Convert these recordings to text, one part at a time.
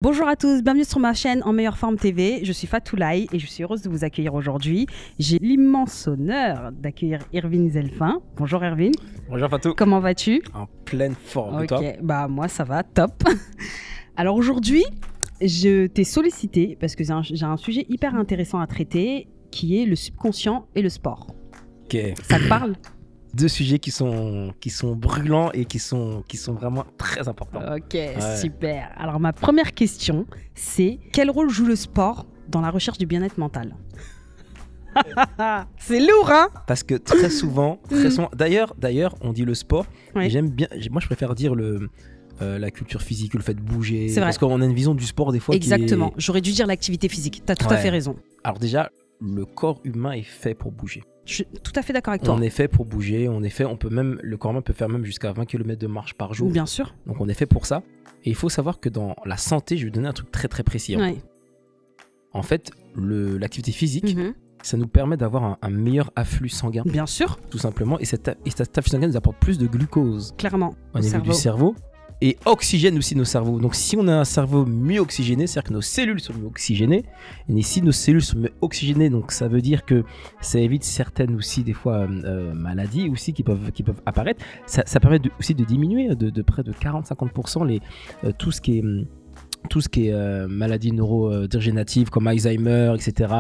Bonjour à tous, bienvenue sur ma chaîne En Meilleure Forme TV. Je suis Fatoulaye et je suis heureuse de vous accueillir aujourd'hui. J'ai l'immense honneur d'accueillir Irvine Zelfin. Bonjour Irvine. Bonjour Fatou. Comment vas-tu? En pleine forme. Ok, Et toi? bah moi ça va, top. Alors aujourd'hui, je t'ai sollicité parce que j'ai un sujet hyper intéressant à traiter qui est le subconscient et le sport. Ok. Ça te parle? Deux sujets qui sont brûlants et qui sont vraiment très importants. Ok, super. Alors ma première question, c'est quel rôle joue le sport dans la recherche du bien-être mental? C'est lourd, hein? Parce que très souvent, d'ailleurs, on dit le sport. Oui. Et j'aime bien. Moi, je préfère dire la culture physique, le fait de bouger. C'est vrai. Parce qu'on a une vision du sport des fois. Exactement. Qui est... J'aurais dû dire l'activité physique. T'as tout à fait raison. Alors déjà, le corps humain est fait pour bouger. Je suis tout à fait d'accord avec toi. On est fait pour bouger. Le corps humain peut faire même jusqu'à 20 km de marche par jour. Bien sûr. Donc on est fait pour ça. Et il faut savoir que dans la santé, je vais vous donner un truc très très précis. Ouais. En fait, l'activité physique, ça nous permet d'avoir un meilleur afflux sanguin. Bien sûr. Tout simplement. Et cet afflux sanguin nous apporte plus de glucose. Clairement. Au niveau du cerveau. Et oxygène aussi nos cerveaux. Donc si on a un cerveau mieux oxygéné, c'est-à-dire que nos cellules sont mieux oxygénées. Et si nos cellules sont mieux oxygénées, donc ça veut dire que ça évite certaines aussi des fois maladies aussi qui peuvent apparaître. Ça permet aussi de diminuer de près de 40-50% tout ce qui est maladies neurodégénératives comme Alzheimer, etc.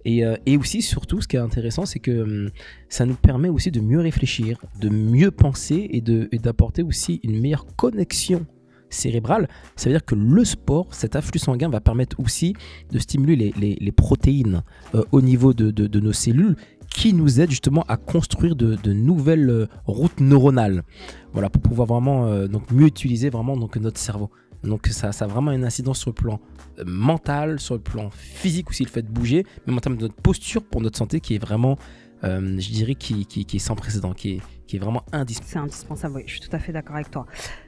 Et aussi, surtout, ce qui est intéressant, c'est que ça nous permet aussi de mieux réfléchir, de mieux penser et d'apporter aussi une meilleure connexion cérébrale. Ça veut dire que le sport, cet afflux sanguin va permettre aussi de stimuler les protéines au niveau de nos cellules qui nous aident justement à construire de nouvelles routes neuronales. Voilà, pour pouvoir vraiment donc mieux utiliser vraiment donc notre cerveau. Donc ça a vraiment une incidence sur le plan mental, sur le plan physique aussi, le fait de bouger, même en termes de notre posture pour notre santé qui est vraiment, je dirais, qui est sans précédent, qui est vraiment indispensable. C'est indispensable, oui, je suis tout à fait d'accord avec toi.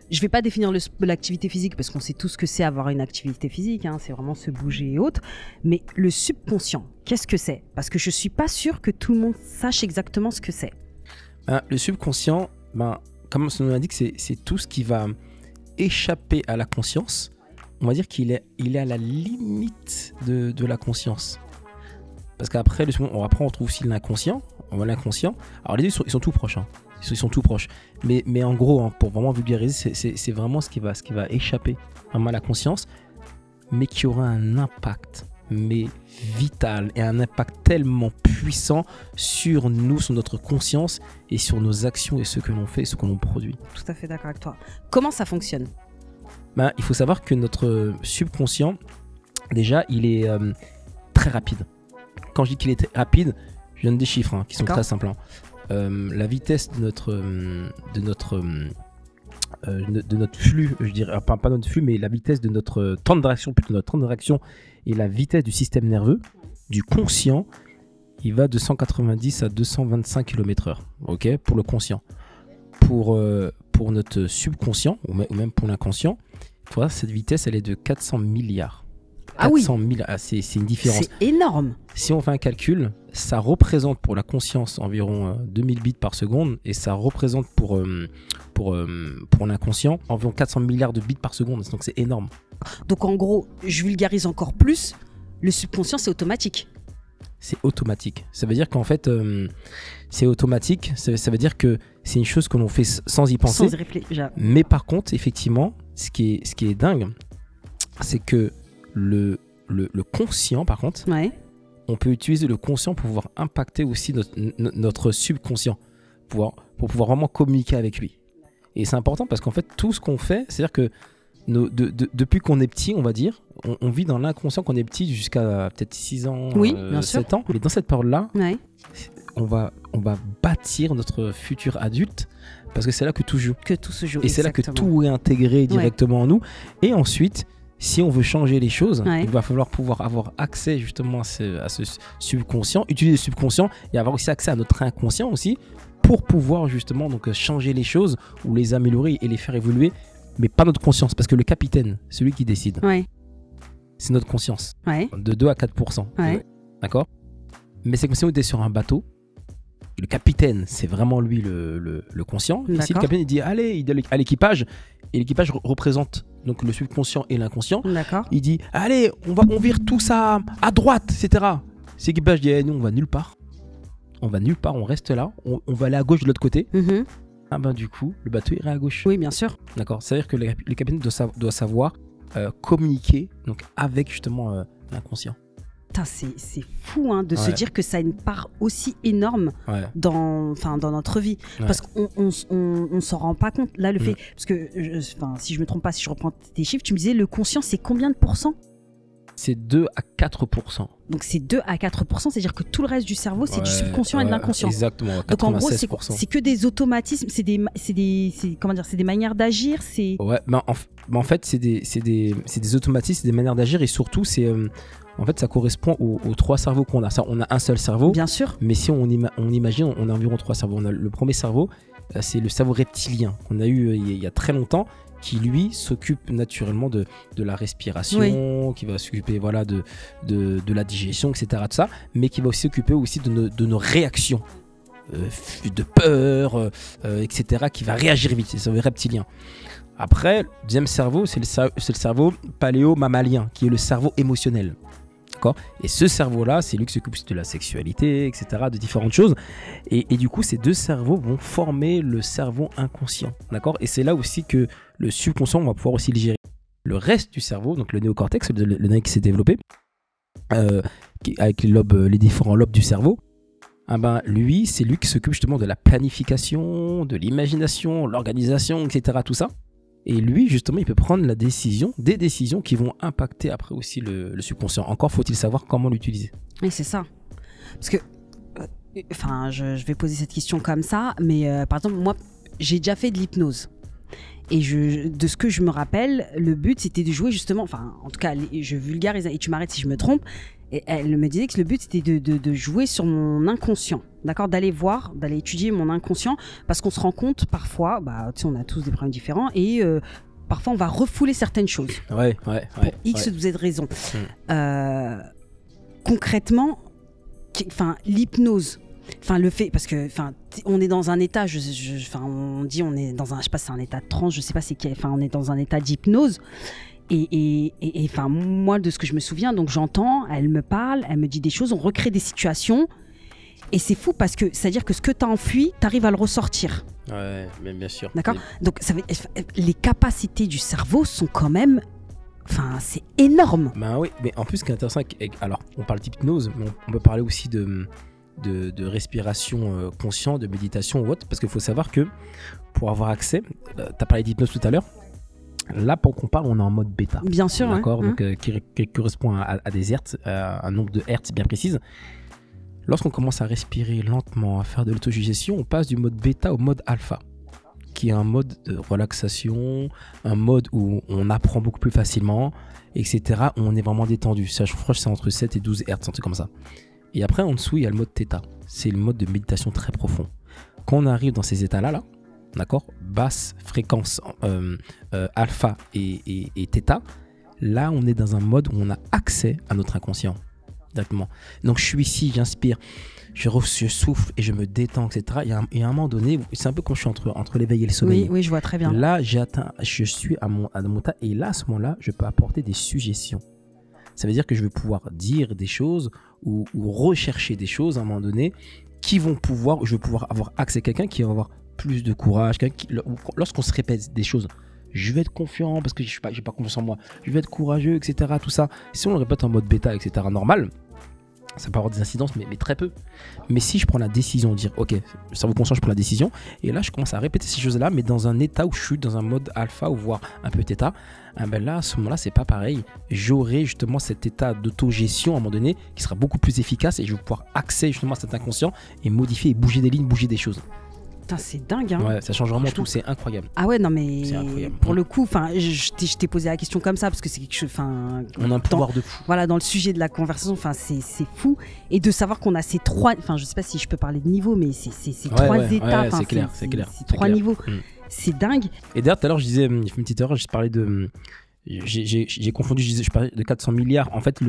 Je ne vais pas définir l'activité physique parce qu'on sait tout ce que c'est avoir une activité physique, hein, c'est vraiment se bouger et autres, mais le subconscient, qu'est-ce que c'est? Parce que je ne suis pas sûre que tout le monde sache exactement ce que c'est. Le subconscient, comme son nom l'indique, c'est tout ce qui va échapper à la conscience. On va dire qu'il est à la limite de la conscience. Parce qu'après, on retrouve aussi l'inconscient. On voit l'inconscient. Alors les deux, ils sont tout proches. Hein. Ils sont tout proches. Mais en gros, hein, pour vraiment vulgariser, c'est vraiment ce qui va échapper vraiment à la conscience, mais qui aura un impact vital et un impact tellement puissant sur nous, sur notre conscience et sur nos actions et ce que l'on fait et ce que l'on produit. Tout à fait d'accord avec toi. Comment ça fonctionne? Il faut savoir que notre subconscient, déjà, il est très rapide. Quand je dis qu'il est rapide, je donne des chiffres qui sont très simples. La vitesse de notre flux, je dirais, pas notre flux, mais la vitesse de notre temps de réaction, plutôt notre temps de réaction et la vitesse du système nerveux, du conscient, il va de 190 à 225 km/h, ok, pour le conscient. Pour notre subconscient, ou même pour l'inconscient, cette vitesse, elle est de 400 milliards. 400 milliards, c'est une différence. C'est énorme. Si on fait un calcul, ça représente pour la conscience environ 2000 bits par seconde et ça représente pour l'inconscient environ 400 milliards de bits par seconde. Donc c'est énorme. Donc en gros, je vulgarise encore plus, le subconscient c'est automatique. C'est automatique. Ça veut dire qu'en fait, c'est automatique. Ça veut dire que c'est une chose que l'on fait sans y penser. Sans y réfléchir. Mais par contre, effectivement, ce qui est dingue, c'est que le conscient, par contre, on peut utiliser le conscient pour pouvoir impacter aussi notre subconscient, pour pouvoir vraiment communiquer avec lui. Et c'est important parce qu'en fait, tout ce qu'on fait, c'est-à-dire que depuis qu'on est petit, on va dire, on vit dans l'inconscient qu'on est petit jusqu'à peut-être 6 ans, 7 ans. Mais dans cette période-là, on va bâtir notre futur adulte parce que c'est là que tout joue. Et c'est là que tout est intégré directement en nous. Et ensuite, si on veut changer les choses, il va falloir pouvoir avoir accès justement à ce subconscient, utiliser le subconscient et avoir aussi accès à notre inconscient aussi pour pouvoir justement donc changer les choses ou les améliorer et les faire évoluer, mais pas notre conscience, parce que le capitaine, celui qui décide, c'est notre conscience, de 2 à 4%. D'accord ? Mais c'est comme si on était sur un bateau Le capitaine, c'est vraiment lui le conscient. Et si le capitaine il dit allez, il dit à l'équipage, et l'équipage représente donc le subconscient et l'inconscient. D'accord. Il dit allez, on vire tout ça à droite, etc. Si l'équipage dit nous on va nulle part. On va nulle part, on reste là, on va aller à gauche de l'autre côté. Ah ben du coup, le bateau irait à gauche. Oui, bien sûr. D'accord. C'est-à-dire que le capitaine doit savoir communiquer donc avec justement l'inconscient. C'est fou hein, de se dire que ça a une part aussi énorme dans notre vie. Parce qu'on s'en rend pas compte. Là, le fait, parce que si je me trompe pas, si je reprends tes chiffres, tu me disais le conscient, c'est combien de pourcents? C'est 2 à 4%. Donc c'est 2 à 4%, c'est-à-dire que tout le reste du cerveau, c'est du subconscient et de l'inconscient. Exactement. 96%. Donc en gros, c'est que des automatismes, c'est des manières d'agir. Ouais, en fait, c'est des automatismes, c'est des manières d'agir et surtout, en fait, ça correspond aux 3 cerveaux qu'on a. Ça, on a un seul cerveau. Bien sûr. Mais si on imagine, on a environ 3 cerveaux. On a le premier cerveau, c'est le cerveau reptilien qu'on a eu il y a très longtemps, qui lui s'occupe naturellement de la respiration, qui va s'occuper de la digestion, etc. Tout ça, mais qui va aussi s'occuper aussi de nos réactions, de peur, etc. Qui va réagir vite. C'est le cerveau reptilien. Après, le deuxième cerveau, c'est le cerveau paléo-mammalien, qui est le cerveau émotionnel. D'accord ? Et ce cerveau-là, c'est lui qui s'occupe de la sexualité, etc., de différentes choses. Et du coup, ces 2 cerveaux vont former le cerveau inconscient. D'accord ? Et c'est là aussi que le subconscient, on va pouvoir aussi le gérer. Le reste du cerveau, donc le néocortex, le nerf qui s'est développé, avec les différents lobes du cerveau, lui, c'est lui qui s'occupe justement de la planification, de l'imagination, l'organisation, etc., tout ça. Et lui, justement, il peut prendre des décisions qui vont impacter après aussi le subconscient. Encore faut-il savoir comment l'utiliser. Oui, c'est ça. Parce que, je vais poser cette question comme ça, mais par exemple, moi, j'ai déjà fait de l'hypnose. Et de ce que je me rappelle, le but, c'était de jouer justement, en tout cas, je vulgarise, et tu m'arrêtes si je me trompe, et elle me disait que le but, c'était de jouer sur mon inconscient. D'accord, d'aller étudier mon inconscient, parce qu'on se rend compte parfois, on a tous des problèmes différents, et parfois on va refouler certaines choses. Pour X ou Z raisons. Concrètement, l'hypnose, le fait, parce que on est dans un état, on dit on est dans un, je sais pas si c'est un état de transe, je sais pas c'est quel, on est dans un état d'hypnose. Et moi, de ce que je me souviens, donc j'entends, elle me parle, elle me dit des choses, on recrée des situations. Et c'est fou parce que c'est-à-dire que ce que tu as enfui, tu arrives à le ressortir. Ouais, mais bien sûr. D'accord. Donc les capacités du cerveau sont quand même, c'est énorme. Oui, mais en plus, ce qui est intéressant, alors on parle d'hypnose, mais on peut parler aussi de respiration consciente, de méditation ou autre, parce qu'il faut savoir que pour avoir accès, tu as parlé d'hypnose tout à l'heure. Là, pour qu'on parle, on est en mode bêta. Bien sûr. D'accord. Donc, qui correspond à des hertz, à un nombre de hertz bien précis. Lorsqu'on commence à respirer lentement, à faire de l'autosuggestion, on passe du mode bêta au mode alpha, qui est un mode de relaxation, un mode où on apprend beaucoup plus facilement, etc. On est vraiment détendu. Ça, je crois que c'est entre 7 et 12 Hz, un truc comme ça. Et après, en dessous, il y a le mode theta. C'est le mode de méditation très profond. Quand on arrive dans ces états-là, d'accord, basse fréquence alpha et theta, là, on est dans un mode où on a accès à notre inconscient. Directement. Donc je suis ici, j'inspire, je souffle et je me détends, etc. Il y a un moment donné, c'est un peu quand je suis entre l'éveil et le sommeil. Oui, je vois très bien. Là, je suis à mon tas, et là, à ce moment-là, je peux apporter des suggestions. Ça veut dire que je vais pouvoir dire des choses ou rechercher des choses à un moment donné je vais pouvoir avoir accès à quelqu'un qui va avoir plus de courage. Lorsqu'on se répète des choses, je vais être confiant parce que j'ai pas confiance en moi, je vais être courageux, etc. Tout ça. Si on le répète en mode bêta, etc., normal, ça peut avoir des incidences, mais très peu. Mais si je prends la décision de dire, ok, le cerveau conscient, je prends la décision, et là, je commence à répéter ces choses-là, mais dans un état où je suis dans un mode alpha, ou voire un peu theta, là, à ce moment-là, c'est pas pareil. J'aurai justement cet état d'autogestion à un moment donné qui sera beaucoup plus efficace, et je vais pouvoir accéder justement à cet inconscient et modifier et bouger des lignes, bouger des choses. Putain, c'est dingue, hein. Ouais, ça change vraiment tout, c'est incroyable. Ah ouais, non mais pour le coup, je t'ai posé la question comme ça parce que c'est quelque chose, on a un pouvoir de fou. Voilà, dans le sujet de la conversation, c'est fou, et de savoir qu'on a ces 3, je sais pas si je peux parler de niveau, mais ces 3 étapes, c'est clair, c'est clair. Ces 3 niveaux, c'est dingue. Et d'ailleurs, tout à l'heure, je disais, une petite erreur, je parlais de, j'ai confondu, je parlais de 400 milliards. En fait,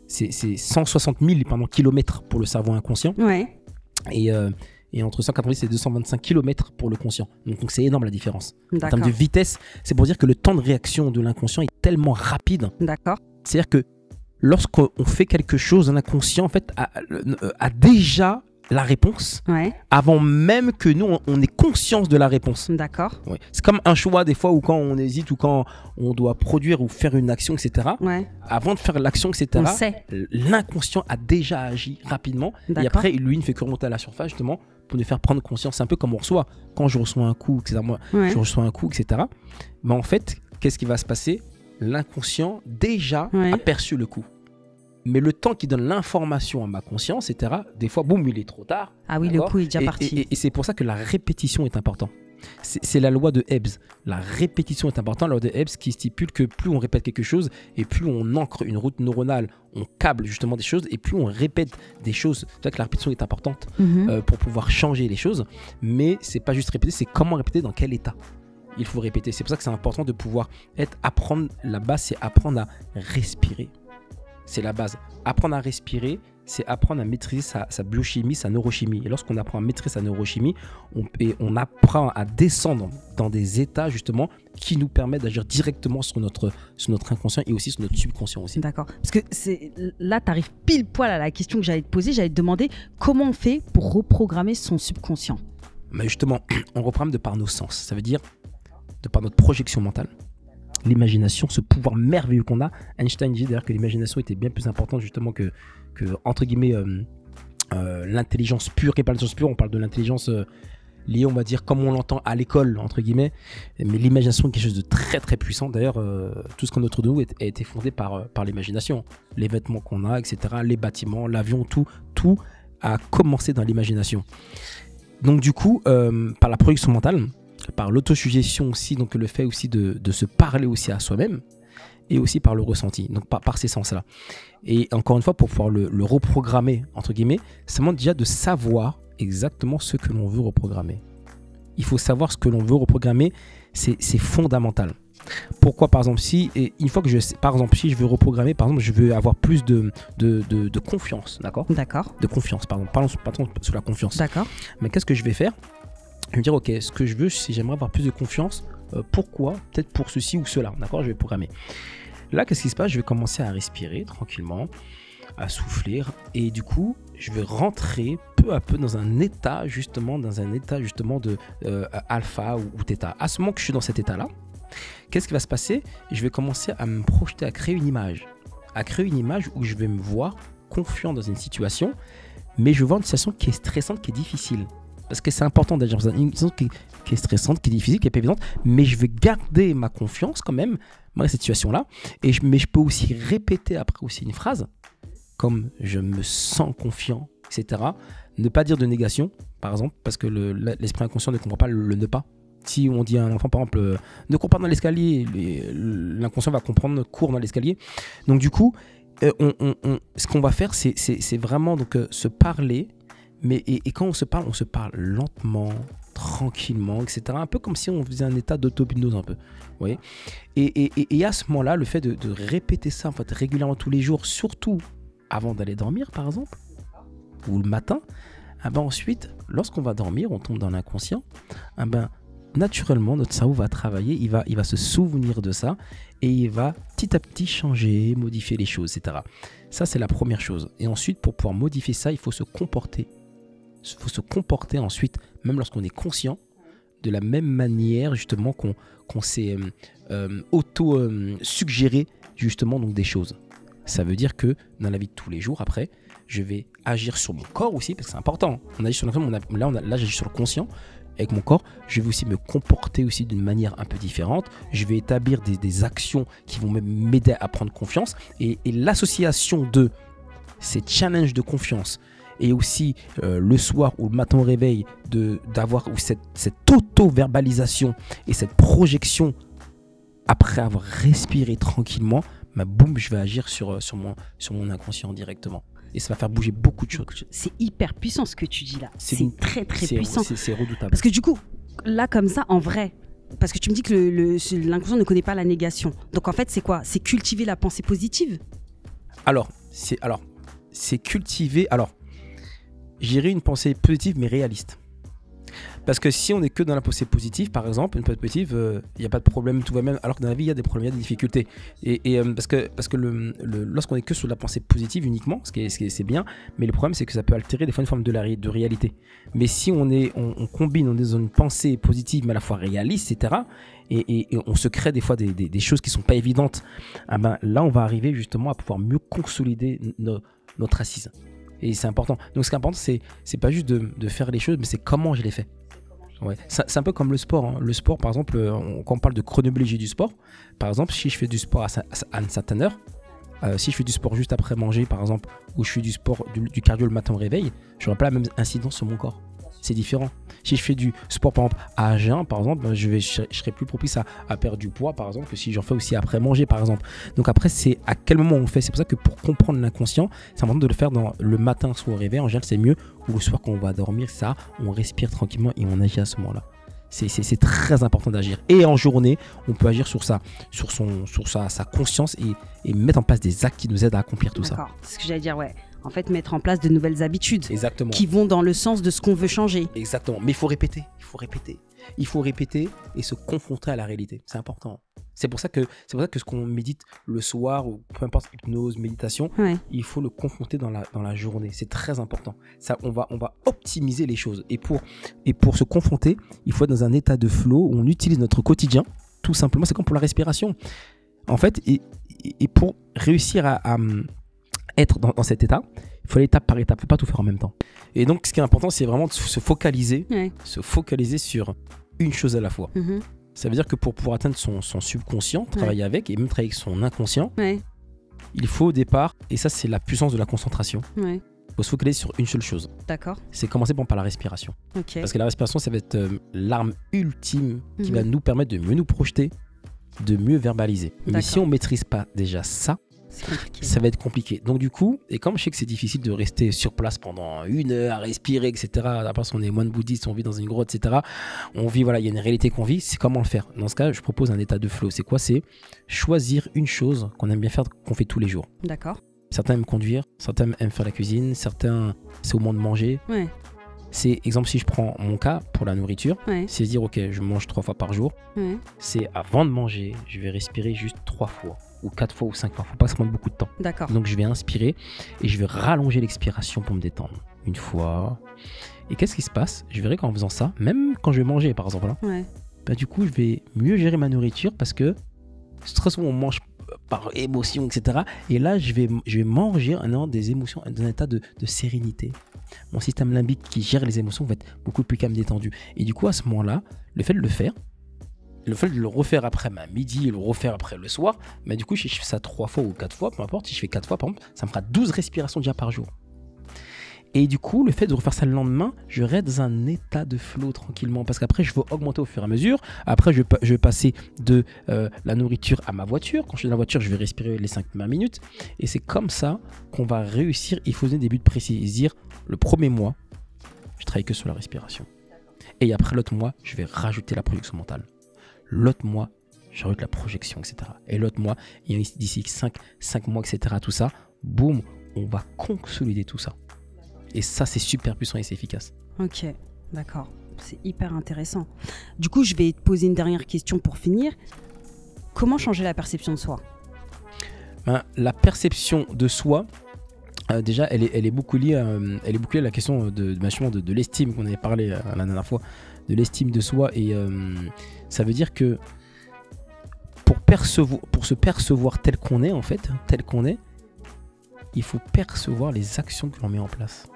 c'est 160 000 kilomètres pour le cerveau inconscient. Ouais. et entre 190 et 225 km pour le conscient. Donc c'est énorme la différence. En D'accord. termes de vitesse, c'est pour dire que le temps de réaction de l'inconscient est tellement rapide. D'accord. C'est-à-dire que lorsqu'on fait quelque chose, l'inconscient en fait, a déjà la réponse Ouais. avant même que nous, on ait conscience de la réponse. D'accord. Ouais. C'est comme un choix des fois où quand on hésite ou quand on doit produire ou faire une action, etc. Ouais. Avant de faire l'action, etc., On sait. l'inconscient a déjà agi rapidement et D'accord. après, lui, il ne fait que remonter à la surface justement pour nous faire prendre conscience. C'est un peu comme on reçoit. Quand je reçois un coup, etc., moi, Ouais. je reçois un coup, etc., mais en fait, qu'est-ce qui va se passer? L'inconscient déjà Ouais. a perçu le coup. Mais le temps qui donne l'information à ma conscience, etc., des fois, boum, il est trop tard. Ah oui, le D'accord. coup est déjà Et- parti. Et c'est pour ça que la répétition est importante. C'est la loi de Ebbs. La répétition est importante. La loi de Ebbs qui stipule que plus on répète quelque chose et plus on ancre une route neuronale, on câble justement des choses et plus on répète des choses. C'est pour ça que la répétition est importante Mhm. pour pouvoir changer les choses. Mais c'est pas juste répéter, c'est comment répéter, dans quel état il faut répéter. C'est pour ça que c'est important de pouvoir apprendre. La base, c'est apprendre à respirer. C'est la base. Apprendre à respirer, c'est apprendre à maîtriser sa biochimie, sa neurochimie. Et lorsqu'on apprend à maîtriser sa neurochimie, on apprend à descendre dans des états justement qui nous permettent d'agir directement sur notre inconscient et aussi sur notre subconscient aussi. D'accord. Parce que là, tu arrives pile poil à la question que j'allais te poser. J'allais te demander comment on fait pour reprogrammer son subconscient. Mais justement, on reprogramme de par nos sens. Ça veut dire de par notre projection mentale. L'imagination, ce pouvoir merveilleux qu'on a. Einstein disait d'ailleurs que l'imagination était bien plus importante justement que entre guillemets, l'intelligence pure. Et pas l'intelligence pure, on parle de l'intelligence liée, on va dire, comme on l'entend à l'école, entre guillemets. Mais l'imagination est quelque chose de très très puissant. D'ailleurs, tout ce qu'on a autour de nous a été fondé par l'imagination. Les vêtements qu'on a, etc., les bâtiments, l'avion, tout a commencé dans l'imagination. Donc du coup, par la projection mentale, par l'autosuggestion aussi, donc le fait aussi de se parler aussi à soi-même, et aussi par le ressenti, donc par ces sens-là. Et encore une fois, pour pouvoir le reprogrammer, entre guillemets, c'est vraiment déjà de savoir exactement ce que l'on veut reprogrammer. Il faut savoir ce que l'on veut reprogrammer, c'est fondamental. Pourquoi, par exemple, si je veux reprogrammer, par exemple, je veux avoir plus de confiance, d'accord ? D'accord. De confiance, pardon. Parlons sur la confiance. D'accord. Mais qu'est-ce que je vais faire ? Je vais me dire, ok, ce que je veux, si j'aimerais avoir plus de confiance, pourquoi ? Peut-être pour ceci ou cela, d'accord ? Je vais programmer. Là, qu'est-ce qui se passe ? Je vais commencer à respirer tranquillement, à souffler, et du coup, je vais rentrer peu à peu dans un état justement de alpha ou theta. À ce moment que je suis dans cet état-là, qu'est-ce qui va se passer ? Je vais commencer à me projeter, à créer une image où je vais me voir confiant dans une situation, mais je vais voir une situation qui est stressante, qui est difficile. Parce que c'est important d'agir dans une situation qui est stressante, qui est difficile, qui est pas évidente, mais je vais garder ma confiance quand même dans cette situation-là. Mais je peux aussi répéter après aussi une phrase, comme je me sens confiant, etc. Ne pas dire de négation, par exemple, parce que l'esprit inconscient ne comprend pas le ne pas. Si on dit à un enfant, par exemple, ne cours pas dans l'escalier, l'inconscient va comprendre, cours dans l'escalier. Donc du coup, ce qu'on va faire, c'est vraiment donc, se parler. Mais et quand on se parle lentement, tranquillement, etc. Un peu comme si on faisait un état d'auto-hypnose un peu. Vous voyez ? Et à ce moment-là, le fait de répéter ça en fait, régulièrement tous les jours, surtout avant d'aller dormir par exemple, ou le matin, ensuite, lorsqu'on va dormir, on tombe dans l'inconscient, naturellement, notre cerveau va travailler, il va se souvenir de ça et il va petit à petit changer, modifier les choses, etc. Ça, c'est la première chose. Et ensuite, pour pouvoir modifier ça, il faut se comporter. Il faut se comporter ensuite, même lorsqu'on est conscient, de la même manière justement qu'on s'est auto-suggéré justement donc des choses. Ça veut dire que dans la vie de tous les jours, après, je vais agir sur mon corps aussi, parce que c'est important. On agit sur là, j'agis sur le conscient. Avec mon corps, je vais aussi me comporter aussi d'une manière un peu différente. Je vais établir des actions qui vont m'aider à prendre confiance. Et l'association de ces challenges de confiance et aussi le soir ou le matin au réveil d'avoir cette auto-verbalisation et cette projection après avoir respiré tranquillement, boum, je vais agir sur mon inconscient directement. Et ça va faire bouger beaucoup de choses. C'est hyper puissant ce que tu dis là. C'est très très puissant. C'est redoutable. Parce que du coup, là comme ça, en vrai, parce que tu me dis que l'inconscient ne connaît pas la négation. Donc en fait, c'est quoi ? C'est cultiver la pensée positive ? C'est cultiver... Alors, j'irai une pensée positive mais réaliste. Parce que si on est que dans la pensée positive, par exemple, une pensée positive, il n'y a pas de problème, tout va bien, alors que dans la vie, il y a des problèmes, il y a des difficultés. Parce que lorsqu'on est que sur la pensée positive uniquement, c'est bien, mais le problème, c'est que ça peut altérer des fois une forme de réalité. Mais si on combine, on est dans une pensée positive, mais à la fois réaliste, etc., et on se crée des fois des choses qui ne sont pas évidentes, ah ben, là, on va arriver justement à pouvoir mieux consolider notre assise. Et c'est important. Donc ce qui est important, c'est pas juste de faire les choses, mais c'est comment je les fais. Ouais. C'est un peu comme le sport. Hein. Le sport, par exemple, quand on parle de chronologie du sport, par exemple, si je fais du sport à une certaine heure, si je fais du sport juste après manger, par exemple, ou je fais du sport, du cardio le matin au réveil, je n'aurai pas la même incidence sur mon corps. C'est différent. Si je fais du sport, par exemple, à jeun, par exemple, je serai plus propice à perdre du poids, par exemple, que si j'en fais aussi après manger, par exemple. Donc après, c'est à quel moment on fait. C'est pour ça que pour comprendre l'inconscient, c'est important de le faire dans le matin, soit au réveil. En général, c'est mieux. Ou le soir, quand on va dormir, ça, on respire tranquillement et on agit à ce moment-là. C'est très important d'agir. Et en journée, on peut agir sur sa conscience et mettre en place des actes qui nous aident à accomplir tout ça. D'accord, c'est ce que j'allais dire, ouais. En fait, mettre en place de nouvelles habitudes. Exactement. Qui vont dans le sens de ce qu'on veut changer. Exactement. Mais il faut répéter. Il faut répéter et se confronter à la réalité. C'est important. C'est pour ça que ce qu'on médite le soir ou peu importe hypnose, méditation, ouais. Il faut le confronter dans la journée. C'est très important. Ça, on va optimiser les choses. Et pour se confronter, il faut être dans un état de flow où on utilise notre quotidien. Tout simplement, c'est comme pour la respiration. En fait, et pour réussir à être dans cet état, il faut aller étape par étape, il ne faut pas tout faire en même temps. Et donc, ce qui est important, c'est vraiment de se focaliser sur une chose à la fois. Mm-hmm. Ça veut dire que pour pouvoir atteindre son subconscient, travailler avec et même travailler avec son inconscient, il faut au départ, et ça c'est la puissance de la concentration, il faut se focaliser sur une seule chose. D'accord. C'est commencer par la respiration. Okay. Parce que la respiration, ça va être l'arme ultime qui va nous permettre de mieux nous projeter, de mieux verbaliser. Mais si on ne maîtrise pas déjà ça, ça va être compliqué. Donc du coup, et comme je sais que c'est difficile de rester sur place pendant 1 heure à respirer, etc. À part si on est moine bouddhiste, on vit dans une grotte, etc. On vit, voilà, il y a une réalité qu'on vit, c'est comment le faire. Dans ce cas, je propose un état de flow. C'est quoi? C'est choisir une chose qu'on aime bien faire, qu'on fait tous les jours. D'accord. Certains aiment conduire, certains aiment faire la cuisine, certains, c'est au moment de manger. Ouais. C'est, exemple, si je prends mon cas pour la nourriture, c'est dire, ok, je mange 3 fois par jour. C'est avant de manger, je vais respirer juste 3 fois. Ou 4 fois ou 5 fois, faut pas que ça prenne beaucoup de temps. D'accord. Donc je vais inspirer et je vais rallonger l'expiration pour me détendre. 1 fois. Et qu'est-ce qui se passe? Je verrai qu'en faisant ça, même quand je vais manger par exemple, là, du coup je vais mieux gérer ma nourriture parce que très souvent on mange par émotion, etc. Et là je vais manger en des émotions dans un état de sérénité. Mon système limbique qui gère les émotions va être beaucoup plus calme, détendu. Et du coup à ce moment-là, le fait de le faire, le fait de le refaire après ma midi et le refaire après le soir, mais du coup, si je fais ça 3 fois ou 4 fois, peu importe, si je fais 4 fois, par exemple, ça me fera 12 respirations déjà par jour. Et du coup, le fait de refaire ça le lendemain, je reste dans un état de flow tranquillement. Parce qu'après, je vais augmenter au fur et à mesure. Après, je vais passer de la nourriture à ma voiture. Quand je suis dans la voiture, je vais respirer les 5 minutes. Et c'est comme ça qu'on va réussir. Il faut donner des buts précis. Dire, le premier mois, je travaille que sur la respiration. Et après l'autre mois, je vais rajouter la production mentale. L'autre mois, j'ajoute la projection, etc. Et l'autre mois, d'ici 5 mois, etc. Tout ça, boum, on va consolider tout ça. Et ça, c'est super puissant et c'est efficace. Ok, d'accord. C'est hyper intéressant. Du coup, je vais te poser une dernière question pour finir. Comment changer la perception de soi? La perception de soi, déjà, elle est beaucoup liée à la question de l'estime qu'on avait parlé la dernière fois, de l'estime de soi. Et ça veut dire que pour se percevoir tel qu'on est, en fait, il faut percevoir les actions que l'on met en place.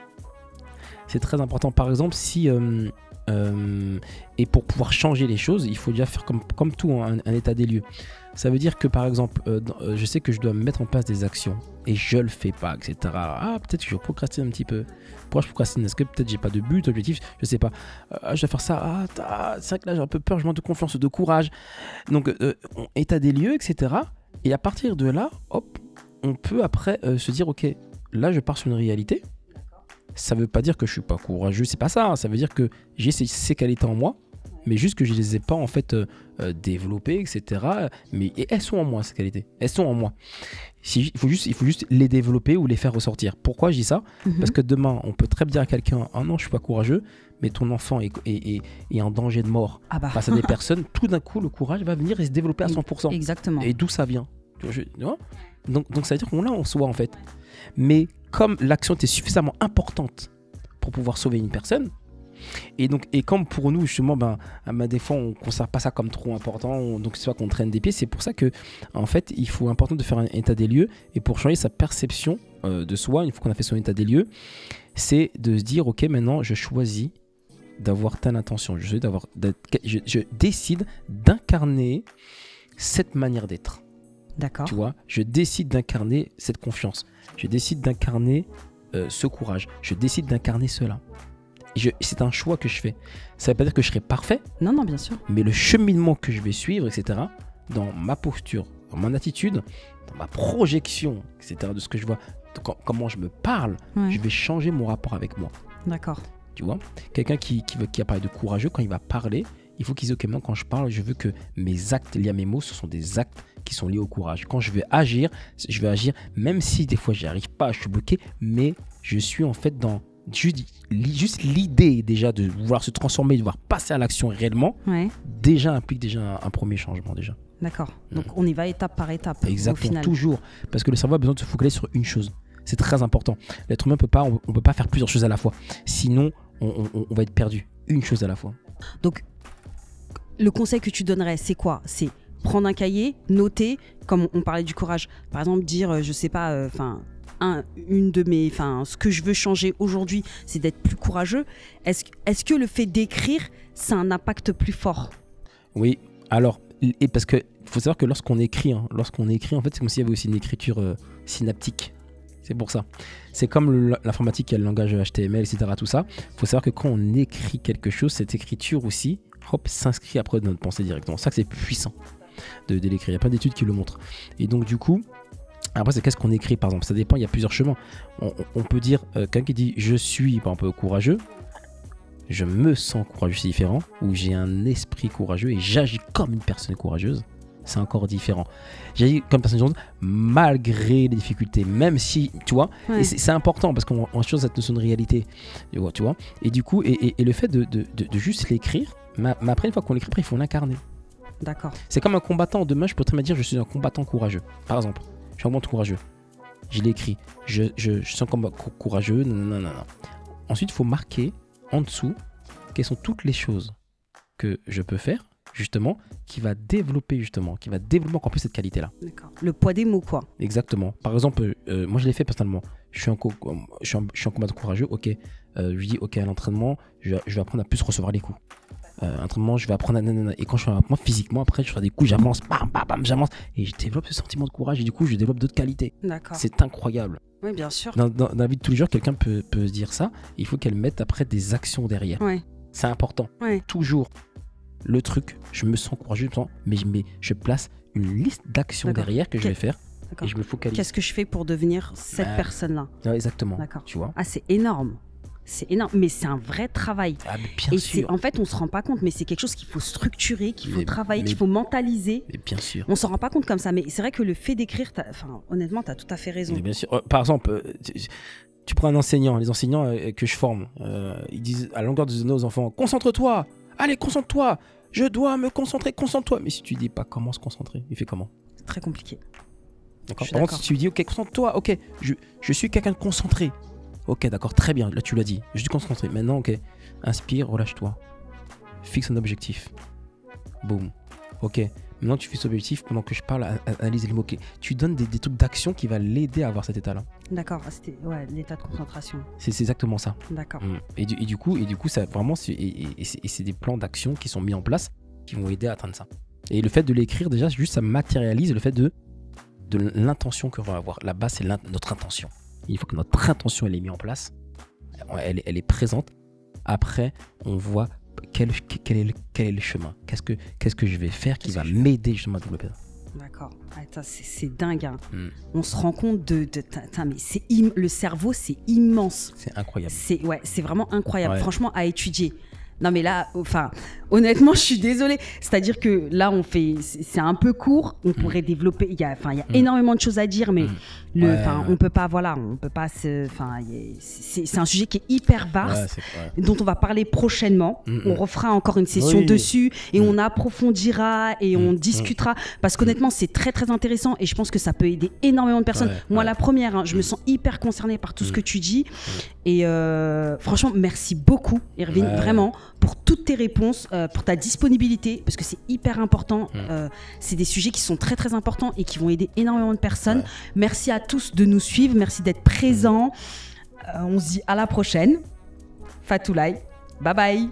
C'est très important. Par exemple, et pour pouvoir changer les choses, il faut déjà faire comme tout, un état des lieux. Ça veut dire que, par exemple, je sais que je dois mettre en place des actions et je le fais pas, etc. Ah, peut-être que je procrastine un petit peu. Pourquoi je procrastine? Est-ce que peut-être j'ai pas de but, objectif? Je sais pas. Je dois faire ça. C'est vrai que là j'ai un peu peur, je manque de confiance, de courage. Donc, état des lieux, etc. Et à partir de là, hop, on peut après se dire, ok, là je pars sur une réalité. Ça veut pas dire que je suis pas courageux, c'est pas ça. Ça veut dire que j'ai ces qualités en moi, mais juste que je les ai pas en fait développées, etc. Mais elles sont en moi, ces qualités. Elles sont en moi. Il faut juste les développer ou les faire ressortir. Pourquoi je dis ça? Parce que demain, on peut très bien dire à quelqu'un, ah non, je suis pas courageux, mais ton enfant est en danger de mort face à des personnes. Tout d'un coup, le courage va venir et se développer à 100%. Exactement. Et d'où ça vient? Donc ça veut dire qu'on l'a en soi en fait. Mais comme l'action était suffisamment importante pour pouvoir sauver une personne, et comme pour nous justement des fois on ne considère pas ça comme trop important, donc c'est pas qu'on traîne des pieds. C'est pour ça que en fait il faut important de faire un état des lieux, et pour changer sa perception de soi une fois qu'on a fait son état des lieux, c'est de se dire ok, maintenant je choisis d'avoir telle intention, je décide d'incarner cette manière d'être. D'accord. Tu vois, je décide d'incarner cette confiance, je décide d'incarner ce courage, je décide d'incarner cela. C'est un choix que je fais. Ça ne veut pas dire que je serai parfait. Non, bien sûr. Mais le cheminement que je vais suivre, etc., dans ma posture, dans mon attitude, dans ma projection, etc., de ce que je vois, comment je me parle, je vais changer mon rapport avec moi. D'accord. Tu vois, quelqu'un qui a parlé de courageux, quand il va parler, il faut qu'il dise, ok, maintenant quand je parle, je veux que mes actes liés à mes mots, ce sont des actes qui sont liés au courage. Quand je vais agir, même si des fois j'y arrive pas, je suis bloqué, mais je suis en fait dans juste l'idée déjà de vouloir se transformer, de vouloir passer à l'action réellement, déjà implique déjà un premier changement déjà. D'accord. Donc on y va étape par étape. Exactement, au final. Toujours. Parce que le cerveau a besoin de se focaliser sur une chose. C'est très important. L'être humain on peut pas faire plusieurs choses à la fois. Sinon, on va être perdu. Une chose à la fois. Donc, le conseil que tu donnerais, c'est quoi? C'est prendre un cahier, noter, comme on parlait du courage. Par exemple, dire, je sais pas, ce que je veux changer aujourd'hui, c'est d'être plus courageux. Est-ce que le fait d'écrire, ça a un impact plus fort? Oui, alors, parce que faut savoir que lorsqu'on écrit, en fait, c'est comme s'il y avait aussi une écriture synaptique. C'est pour ça. C'est comme l'informatique, il y a le langage HTML, etc. Tout ça. Il faut savoir que quand on écrit quelque chose, cette écriture aussi, s'inscrit après dans notre pensée directement. C'est ça que c'est puissant de l'écrire. Il y a plein d'études qui le montrent. Et donc, du coup, après, c'est qu'est-ce qu'on écrit, par exemple. Ça dépend, il y a plusieurs chemins. On peut dire, quelqu'un qui dit je suis, par exemple, courageux, je me sens courageux, c'est différent. Ou j'ai un esprit courageux et j'agis comme une personne courageuse. C'est encore différent. J'agis comme personne courageuse malgré les difficultés, même si, tu vois, et c'est important parce qu'on change cette notion de réalité, tu vois. Et du coup, et le fait de juste l'écrire, mais après, une fois qu'on l'écrit, il faut l'incarner. D'accord. C'est comme un combattant. Demain, je peux très bien dire je suis un combattant courageux. Par exemple, je suis un combattant courageux. Je l'écris. Je suis un combattant courageux. Non. Ensuite, il faut marquer en dessous quelles sont toutes les choses que je peux faire, justement, qui va développer encore plus cette qualité-là. D'accord. Le poids des mots, quoi. Exactement. Par exemple, moi, je l'ai fait personnellement. Je suis un combattant courageux. Ok. Je lui dis, ok, à l'entraînement, je vais apprendre à plus recevoir les coups. Entraînement, je vais apprendre et quand je fais un entraînement physiquement, après je fais des coups, j'avance, bam, j'avance et je développe ce sentiment de courage et du coup je développe d'autres qualités. D'accord. C'est incroyable. Oui, bien sûr. Dans la vie de tous les jours, quelqu'un peut se dire ça, il faut qu'elle mette après des actions derrière. Ouais. C'est important. Ouais. Toujours le truc, je me sens courageux, mais je place une liste d'actions derrière que je vais faire. Et je me focalise. Qu'est-ce que je fais pour devenir cette personne-là? Exactement. D'accord. Tu vois. Ah, c'est énorme. C'est énorme, mais c'est un vrai travail. Ah, mais bien sûr. En fait, on se rend pas compte, mais c'est quelque chose qu'il faut structurer, qu'il faut travailler, qu'il faut mentaliser. Mais bien sûr. On s'en rend pas compte comme ça, mais c'est vrai que le fait d'écrire, honnêtement, tu as tout à fait raison. Mais bien sûr. Par exemple, tu prends un enseignant, les enseignants que je forme, ils disent à la longueur de journée aux enfants, concentre-toi, allez, concentre-toi, je dois me concentrer, concentre-toi. Mais si tu dis pas comment se concentrer, il fait comment? C'est très compliqué. D'accord. Par contre, si tu lui dis, ok, concentre-toi, ok, je suis quelqu'un de concentré. Ok, d'accord, très bien, là tu l'as dit, je suis concentré. Maintenant, ok, inspire, relâche-toi. Fixe un objectif. Boum. Ok, maintenant tu fixes l'objectif pendant que je parle, analyse les mots-clés. Tu donnes des trucs d'action qui va l'aider à avoir cet état-là. D'accord, c'était l'état de concentration. C'est exactement ça. D'accord. Et du coup, ça, vraiment, c'est des plans d'action qui sont mis en place qui vont aider à atteindre ça. Et le fait de l'écrire, déjà, juste ça matérialise le fait de l'intention qu'on va avoir. La base, c'est notre intention. Il faut que notre intention elle est mise en place, elle est présente. Après, on voit quel est le chemin. Qu'est-ce que je vais faire qui va m'aider justement à développer ça. D'accord. C'est dingue. Hein. On se rend compte mais le cerveau, c'est immense. C'est incroyable. C'est vraiment incroyable. Ouais. Franchement, à étudier. Non mais là, enfin, honnêtement, je suis désolée. C'est-à-dire que là, c'est un peu court. On pourrait développer. Il y a énormément de choses à dire, mais on peut pas. Voilà, on peut pas. C'est un sujet qui est hyper vaste, dont on va parler prochainement. On refera encore une session dessus et on approfondira et on discutera parce qu'honnêtement, c'est très très intéressant et je pense que ça peut aider énormément de personnes. Moi, la première, hein, je me sens hyper concernée par tout ce que tu dis et franchement, merci beaucoup, Irvine, vraiment pour toutes tes réponses, pour ta disponibilité parce que c'est hyper important. C'est des sujets qui sont très très importants et qui vont aider énormément de personnes. Merci à tous de nous suivre, merci d'être présents. On se dit à la prochaine. Fatoulaye, bye bye.